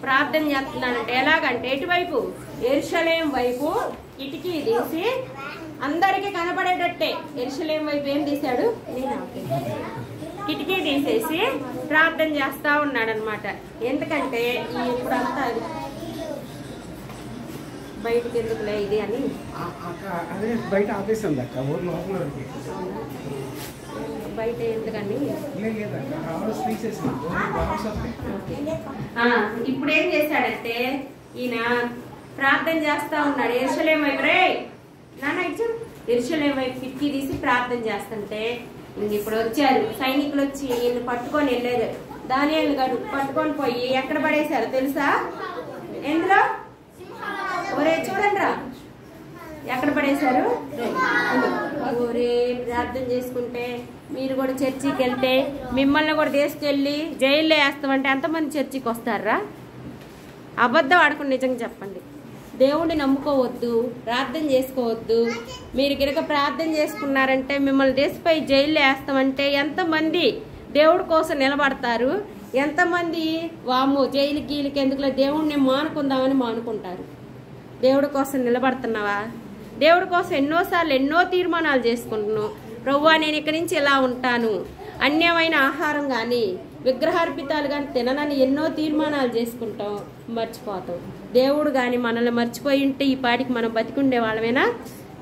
ప్రార్థన చేస్తున్నాడంటే ఎలాగంటే ఎటువైపు? యెరూషలేము వైపు కిటికీ తీసి అందరికీ కనపడేటట్టే యెరూషలేము వైపు ఏం తీశాడు? కిటికీ తీసేసి ప్రార్థన చేస్తా ఉన్నాడు అనమాట. ఎందుకంటే ఇప్పుడంతా బయటకి ఎందుకులే ఇది అని బయట ఆపేస్తుంది అక్క. బయట ఎందుకని ఇప్పుడు ఏం చేశాడంటే ఈయన ప్రార్థన చేస్తా ఉన్నాడు. యెరూషలేము వైపు యెరూషలేము వైపు కిటికీ తీసి ప్రార్థన చేస్తుంటే ఇప్పుడు వచ్చారు సైనికులు వచ్చి ఈయన పట్టుకొని వెళ్ళారు. దానియేలు గారు పట్టుకొని పోయి ఎక్కడ పడేశారు తెలుసా? ఎందులో? ఒరే చూడండి రా, ఎక్కడ పడేశారు? ఒరే ప్రార్థన చేసుకుంటే మీరు కూడా చర్చికి వెళ్తే మిమ్మల్ని కూడా తీసుకెళ్ళి జైల్లో వేస్తామంటే ఎంతమంది చర్చికి వస్తారా? అబద్ధం ఆడుకుని నిజంగా చెప్పండి. దేవుణ్ణి నమ్ముకోవద్దు, ప్రార్థన చేసుకోవద్దు. మీరు గిరక ప్రార్థన చేసుకున్నారంటే మిమ్మల్ని దేశపై జైల్లో వేస్తామంటే ఎంతమంది దేవుడి కోసం నిలబడతారు? ఎంతమంది వాము జైలుకి గీలికి ఎందుకులే దేవుణ్ణి మానుకుందామని మానుకుంటారు? దేవుడి కోసం నిలబడుతున్నావా? దేవుడి కోసం ఎన్నోసార్లు ఎన్నో తీర్మానాలు చేసుకుంటున్నావు. ప్రభువా నేను ఇక్కడి నుంచి ఇలా ఉంటాను, అన్యమైన ఆహారం కానీ విగ్రహార్పితాలు కానీ తిననని ఎన్నో తీర్మానాలు చేసుకుంటాం, మర్చిపోతాం. దేవుడు కానీ మనల్ని మర్చిపోయి ఉంటే ఈ పాటికి మనం బతికుండే వాళ్ళమేనా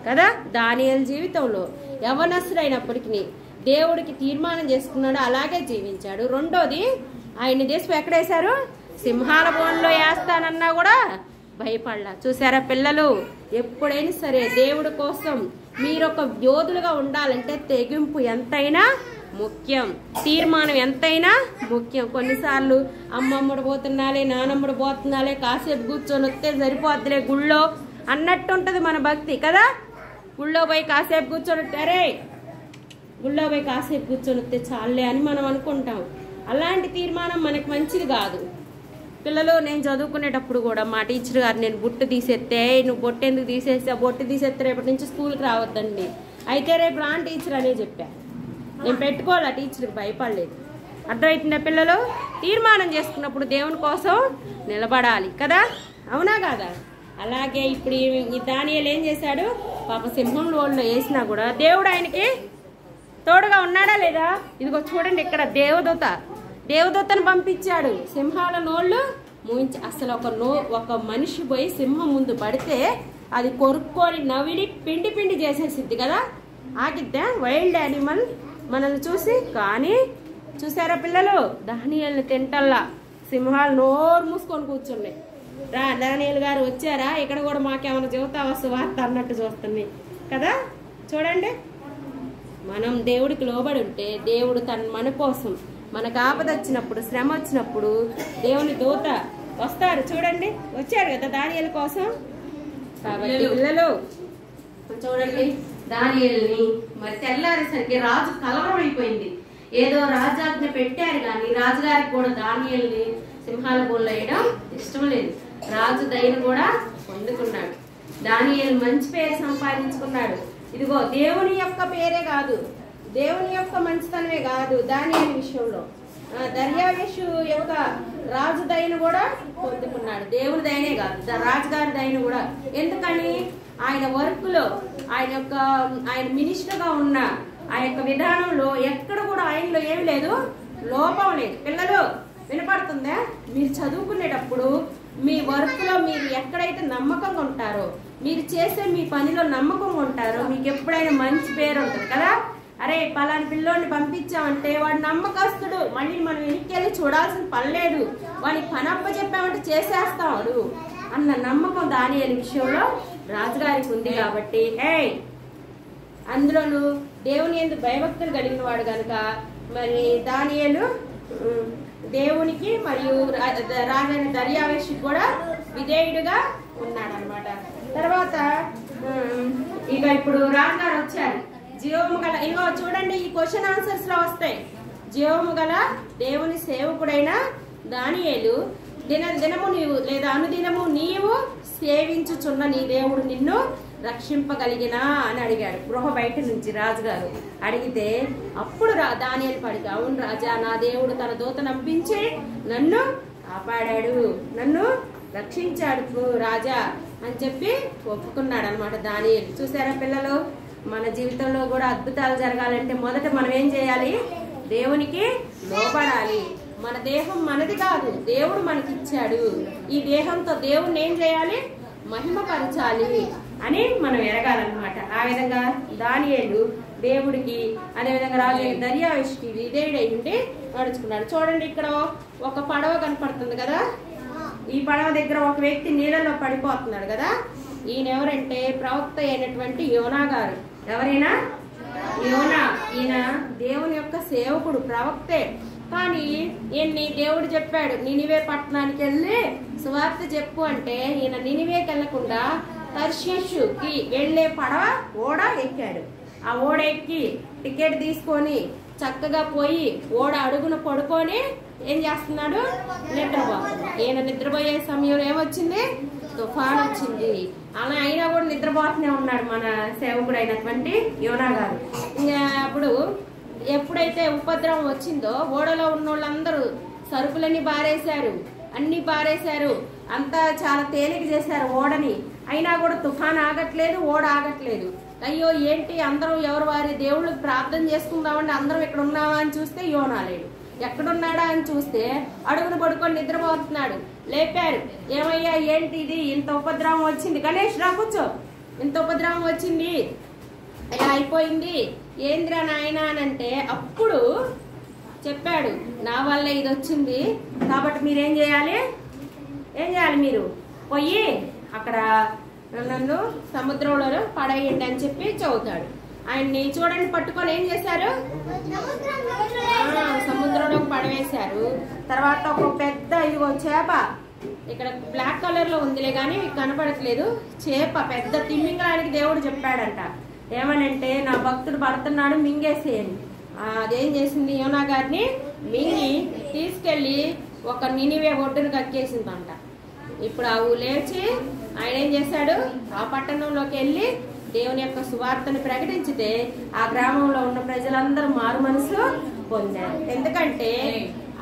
కదా. దానియేలు జీవితంలో యవనస్తుడైనప్పటికీ దేవుడికి తీర్మానం చేసుకున్నాడు, అలాగే జీవించాడు. రెండోది ఆయన దేశం ఎక్కడేశారు? సింహాల బోన్లో వేస్తానన్నా కూడా భయపడలా. చూసారా పిల్లలు, ఎప్పుడైనా సరే దేవుడి కోసం మీరొక యోధులుగా ఉండాలంటే తెగింపు ఎంతైనా ముఖ్యం, తీర్మానం ఎంతైనా ముఖ్యం. కొన్నిసార్లు అమ్మమ్మడు పోతున్నాలే, నానమ్మడు పోతున్నాలే, కాసేపు కూర్చొని వస్తే సరిపోద్దులే గుళ్ళో అన్నట్టు ఉంటుంది మన భక్తి కదా. గుళ్ళో పోయి కాసేపు కూర్చొని గుళ్ళో పోయి కాసేపు కూర్చొని వస్తే చాలే అని మనం అనుకుంటాం. అలాంటి తీర్మానం మనకి మంచిది కాదు. పిల్లలు, నేను చదువుకునేటప్పుడు కూడా మా టీచర్ గారు నేను బొట్టు తీసేస్తే నువ్వు బొట్టు ఎందుకు తీసేస్తే బొట్టు తీసేస్తే రేపటి నుంచి స్కూల్కి రావద్దండి, అయితే రేపు రాని టీచర్ అనే చెప్పా. నేను పెట్టుకోవాలి, ఆ టీచర్కి భయపడలేదు. అర్థమవుతుందా పిల్లలు? తీర్మానం చేసుకున్నప్పుడు దేవుని కోసం నిలబడాలి కదా, అవునా కాదా? అలాగే ఇప్పుడు ఈ దానియేలు ఏం చేశాడు? పాప సింహం లోల్లో వేసినా కూడా దేవుడు ఆయనకి తోడుగా ఉన్నాడా లేదా? ఇదిగో చూడండి, ఇక్కడ దేవదూతను పంపించాడు. సింహాల నోళ్ళు మూయించి అసలు ఒక మనిషి పోయి సింహం ముందు పడితే అది కొరుక్కొని నవిలి పిండి పిండి చేసేసిద్ది కదా. ఆగిద్దా వైల్డ్ యానిమల్ మనల్ని చూసి? కానీ చూసారా పిల్లలు, దానియేలుని తింటల్లా సింహాలు నోరు మూసుకొని కూర్చున్నాయి. దానియేలు గారు వచ్చారా, ఇక్కడ కూడా మాకేమైనా చెబుతావా సువార్త అన్నట్టు చూస్తున్నాయి కదా. చూడండి, మనం దేవుడికి లోబడి ఉంటే దేవుడు మన కోసం మనకు ఆపద వచ్చినప్పుడు శ్రమ వచ్చినప్పుడు దేవుని దూత వస్తాడు. చూడండి, వచ్చాడు కదా దానియేలు కోసం. కాబట్టి పిల్లలు చూడండి, దానియేలుని మరి తెల్లారేసరికి రాజు కలవరం అయిపోయింది. ఏదో రాజాజ్ఞ పెట్టారు కానీ రాజుగారికి కూడా దానియేలుని సింహాల బోన్లో వేయడం ఇష్టం లేదు. రాజు దయను కూడా పొందుకున్నాడు. దానియేలు మంచి పేరు సంపాదించుకున్నాడు. ఇదిగో దేవుని యొక్క పేరే కాదు, దేవుని యొక్క మంచితనమే కాదు, దానియేలు విషయంలో దర్యావేషు యొక్క రాజు దయను కూడా పొందుకున్నాడు. దేవుని దయనే కాదు, రాజుగారి దయను కూడా. ఎందుకని? ఆయన వర్క్లో, ఆయన మినిస్టర్గా ఉన్న ఆ యొక్క విధానంలో ఎక్కడ కూడా ఆయనలో ఏమి లేదు, లోపం లేదు. పిల్లలు వినపడుతుందా? మీరు చదువుకునేటప్పుడు మీ వర్క్లో మీరు ఎక్కడైతే నమ్మకంగా ఉంటారో, మీరు చేసే మీ పనిలో నమ్మకంగా ఉంటారో, మీకు ఎప్పుడైనా మంచి పేరు ఉంటుంది కదా. అరే పలాని పిల్లోడిని పంపించామంటే వాడు నమ్మకస్తుడు, మళ్ళీ మనం వెనక్కి చూడాల్సిన పని లేదు, వాడికి పని అప్ప చెప్పామంటే చేసేస్తాడు అన్న నమ్మకం దానియేలు విషయంలో రాజుగారికి ఉంది. కాబట్టి అందులోను దేవుని యందు భయభక్తులు కలిగిన వాడు కనుక మరి దానియేలు దేవునికి మరియు రాజైన దర్యావేషుకి కూడా విధేయుడుగా ఉన్నాడు అనమాట. తర్వాత ఇక ఇప్పుడు రాజుగారు వచ్చారు. జీవము గల, ఇగో చూడండి ఈ క్వశ్చన్ ఆన్సర్స్ లో వస్తాయి. జీవము గల దేవుని సేవకుడైన దానియేలు, దినము నీవు లేదా అనుదినము నీవు సేవించుచున్న నీ దేవుడు నిన్ను రక్షింపగలిగినా అని అడిగాడు. గృహ బయట నుంచి రాజుగారు అడిగితే అప్పుడు దానియేలు పడిగా, అవును రాజా, నా దేవుడు తన దూత నంపించి నన్ను కాపాడాడు, నన్ను రక్షించాడు రాజా అని చెప్పి ఒప్పుకున్నాడు అనమాట దానియేలు. చూసారా పిల్లలు, మన జీవితంలో కూడా అద్భుతాలు జరగాలంటే మొదట మనం ఏం చేయాలి? దేవునికి లోబడాలి. మన దేహం మనది కాదు, దేవుడు మనకిచ్చాడు. ఈ దేహంతో దేవుణ్ణి ఏం చేయాలి? మహిమపరచాలి అని మనం ఎరగాలన్నమాట. ఆ విధంగా దానియేలు దేవుడికి, అదేవిధంగా రాజు దర్యావేషుకి విధేయుడై ఉండి నడుచుకున్నాడు. చూడండి ఇక్కడ ఒక పడవ కనపడుతుంది కదా. ఈ పడవ దగ్గర ఒక వ్యక్తి నీళ్ళలో పడిపోతున్నాడు కదా. ఈయన ఎవరంటే ప్రవక్త అయినటువంటి యోనా గారు. ఎవరైనా? యోనా. ఈయన దేవుని యొక్క సేవకుడు, ప్రవక్తే. కానీ ఈయన్ని దేవుడు చెప్పాడు నినివే పట్టణానికి వెళ్ళి సువార్త చెప్పు అంటే ఈయన నినివేకి వెళ్లకుండా తర్షీషుకి వెళ్లే పడవ ఓడ ఎక్కాడు. ఆ ఓడ ఎక్కి టికెట్ తీసుకొని చక్కగా పోయి ఓడ అడుగున పడుకొని ఏం చేస్తున్నాడు? నిద్రపోతున్నాడు. ఈయన నిద్రపోయే సమయంలో ఏమొచ్చింది? తుఫాన్ వచ్చింది. అలా అయినా కూడా నిద్రపోతూనే ఉన్నాడు మన సేవకుడు అయినటువంటి యోనా గారు. ఇంకా అప్పుడు ఎప్పుడైతే ఉపద్రవం వచ్చిందో ఓడలో ఉన్న వాళ్ళందరూ సరుకులన్నీ బారేశారు, అన్ని బారేశారు, అంతా చాలా తేలిక చేశారు ఓడని. అయినా కూడా తుఫాన్ ఆగట్లేదు, ఓడ ఆగట్లేదు. అయ్యో ఏంటి, అందరం ఎవరు వారి దేవుళ్ళకి ప్రార్థన చేసుకుందామంటే అందరం ఇక్కడ ఉన్నావా అని చూస్తే యోనా లేడు. ఎక్కడున్నాడా అని చూస్తే అడుగును పడుకొని నిద్రపోతున్నాడు. లేపారు, ఏమయ్యా ఏంటి ఇది, ఇంత ఉపద్రవం వచ్చింది, గణేష్ రా కూర్చో, ఇంత ఉపద్రవం వచ్చింది, ఇలా అయిపోయింది, ఏంద్రా నాయన అని అంటే అప్పుడు చెప్పాడు, నా వల్ల ఇది వచ్చింది కాబట్టి మీరేం చేయాలి? ఏం చేయాలి? మీరు పోయి అక్కడ నన్ను సముద్రంలో పడేయండి అని చెప్పి చెబుతాడు. ఆయన్ని చూడండి పట్టుకొని ఏం చేశారు? సముద్రంలో పడవేశారు. తర్వాత ఒక పెద్ద ఇదిగో చేప, ఇక్కడ బ్లాక్ కలర్ లో ఉందిలే కానీ మీకు కనపడట్లేదు, చేప పెద్ద తిమ్మింగడానికి దేవుడు చెప్పాడంట. ఏమనంటే నా భక్తుడు పడుతున్నాడు, మింగేసేయండి. అదేం చేసింది? యోనా గారిని మింగి తీసుకెళ్లి ఒక నినివే ఒడ్డును కక్కేసిందంట. ఇప్పుడు ఆ లేచి ఆయన ఏం చేశాడు? ఆ పట్టణంలోకి వెళ్ళి దేవుని యొక్క సువార్తను ప్రకటించితే ఆ గ్రామంలో ఉన్న ప్రజలందరూ మారు మనసు పొందారు. ఎందుకంటే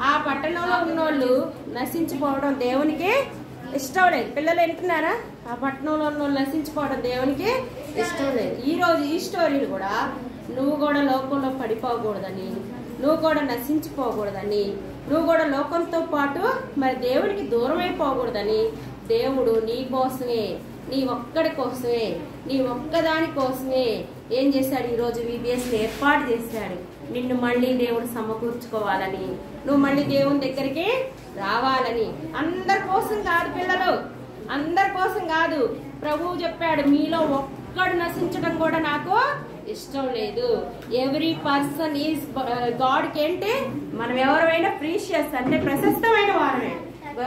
ఆ పట్టణంలో ఉన్నోళ్ళు నశించిపోవడం దేవునికి ఇష్టం లేదు. పిల్లలు వింటున్నారా? ఆ పట్టణంలో ఉన్న వాళ్ళు నశించిపోవడం దేవునికి ఇష్టం లేదు. ఈ రోజు ఈ స్టోరీలు కూడా నువ్వు కూడా లోకంలో పడిపోకూడదని, నువ్వు కూడా నశించిపోకూడదని, నువ్వు కూడా లోకంతో పాటు మరి దేవుడికి దూరం అయిపోకూడదని దేవుడు నీ కోసమే, నీ ఒక్కడి కోసమే, నీ ఒక్కదాని కోసమే ఏం చేశాడు? ఈరోజు VBS ఏర్పాటు చేశాడు. నిన్ను మళ్ళీ దేవుడు సమకూర్చుకోవాలని, నువ్వు మళ్ళీ దేవుని దగ్గరికి రావాలని. అందరి కోసం కాదు పిల్లలు, అందరి కోసం కాదు. ప్రభువు చెప్పాడు, మీలో ఒక్కడు నశించడం కూడా నాకు ఇష్టం లేదు. ఎవ్రీ పర్సన్ ఈజ్ గాడ్కి ఏంటి? మనం ఎవరైనా ప్రీషియస్ అంటే ప్రశస్తమైన వారమే.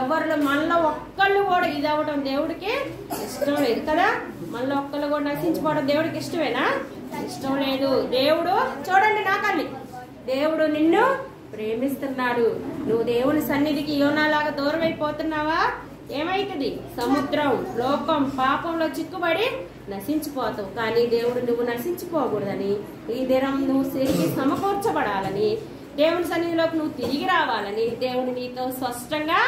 ఎవరిలో మనలో ఒక్కళ్ళు కూడా ఇది అవ్వడం దేవుడికి ఇష్టం లేదు కదా. మనలో ఒక్కళ్ళు కూడా నశించిపోవడం దేవుడికి ఇష్టమేనా? ఇష్టం లేదు. దేవుడు చూడండి నా కళ్ళి, దేవుడు నిన్ను ప్రేమిస్తున్నాడు. నువ్వు దేవుని సన్నిధికి యోనాలాగా దూరం అయిపోతున్నావా? ఏమైతుంది? సముద్రం, లోకం, పాపంలో చిక్కుబడి నశించిపోతావు. కానీ దేవుడు నువ్వు నశించిపోకూడదని, ఈ దినం నువ్వు తిరిగి సమకూర్చబడాలని, దేవుని సన్నిధిలోకి నువ్వు తిరిగి రావాలని దేవుడు నీతో స్పష్టంగా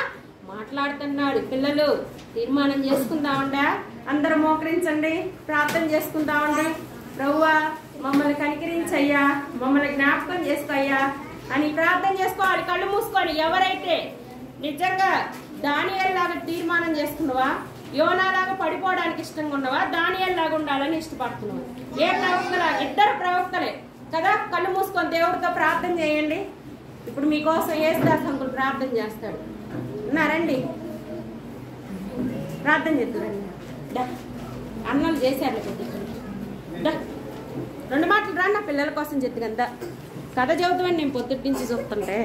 మాట్లాడుతున్నాడు. పిల్లలు తీర్మానం చేసుకుందామండా, అందరూ మోకరించండి, ప్రార్థన చేసుకుందామండి. ప్రభువా మమ్మల్ని కనికరించయ్యా, మమ్మల్ని జ్ఞాపకం చేసుకోయ్యా అని ప్రార్థన చేసుకోవాలి. కళ్ళు మూసుకోండి. ఎవరైతే నిజంగా దానియేలు లాగా తీర్మానం చేసుకున్నావా, యోనాలాగా పడిపోవడానికి ఇష్టంగా ఉన్నవా, దానియేలు లాగా ఉండాలని ఇష్టపడుతున్నావా? ఏ ప్రవక్తలా? ఇద్దరు ప్రవక్తలే కదా. కళ్ళు మూసుకొని దేవుడితో ప్రార్థన చేయండి. ఇప్పుడు మీకోసం యేసుదాస్ అంకుల్ ప్రార్థన చేస్తాడు. ఉన్నారండి, ప్రార్థన చేద్దురండి. అన్నలు చేశారు కొద్దిగా 2 మాటలు రా, నా పిల్లల కోసం చెప్పి కదా కథ చదువుతామని నేను పొద్దుటి నుంచి చూస్తుంటే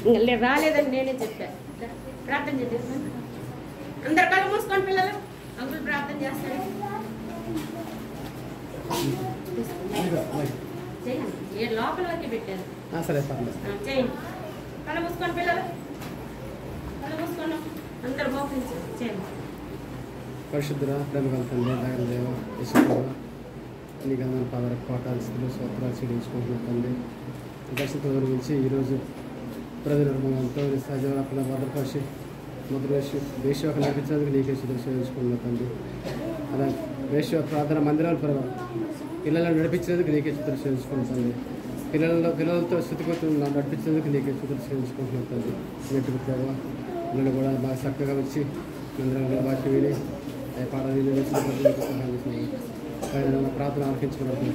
ఇంకా రాలేదని నేనే చెప్పాను. ప్రార్థన చేద్దాం. అందరు కళ్ళు మూసుకోండి పిల్లలు. అంకుల్ ప్రార్థన చేస్తాడు. చేయండి, ఏ లోపల వరకు పెట్టారు. చేయండి. కళ్ళు మూసుకోండి పిల్లలు, కళ్ళు మూసుకోండి. అందరు మోకరించండి. చేయండి. పరిశుద్ధుల ప్రేమగల తండ్రి, దయగల దేవ, యేసుప్రభువా, నీకు అందరి పాదాల కోటాలు స్థితులు సూత్రాలు చెల్లించుకుంటున్న తండ్రి, దర్శన గురించి ఈరోజు ప్రజల ఎంతో సజీవన భద్రపరిచి దేశ నడిపించేందుకు నీకే చెల్లించుకుంటున్న తండ్రి. అలా దేశ ప్రార్థన మందిరాలు పిల్లలను నడిపించేందుకు నీకే చిత్రం చెల్లించుకుంటున్న తండ్రి. పిల్లలతో స్థితిగతులు నడిపించేందుకు నీకే చిత్రం చెల్లించుకుంటున్న తండ్రి. నెట్టుకు ప్రభావ పిల్లలు కూడా బాగా చక్కగా వచ్చి మందిరంలో వాక్యం విని పాటలు ప్రార్థన ఆలకించుకున్నాను.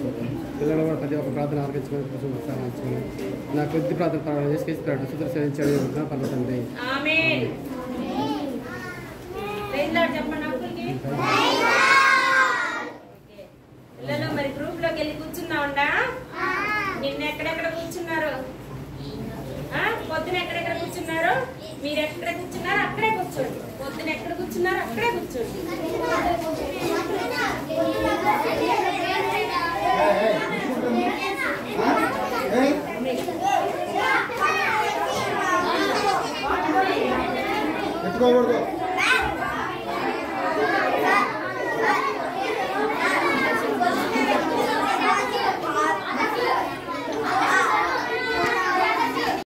పిల్లలు కూడా ప్రతి ఒక్క ప్రార్థన ఆలకించుకుని ఉత్సాహించుకుని నా కొద్ది ప్రార్థన చేసి సుదర్శించాడు పర్వతండి. పిల్లలు మరి గ్రూప్ లోకి వెళ్ళి కూర్చున్నావుండా? నిన్న ఎక్కడెక్కడ కూర్చున్నారు? పొద్దున ఎక్కడెక్కడ కూర్చున్నారు? మీరు ఎక్కడ కూర్చున్నారు అక్కడే కూర్చోండి. పొద్దున ఎక్కడ కూర్చున్నారు అక్కడే కూర్చోండి. ఎత్తుకోకూడదు.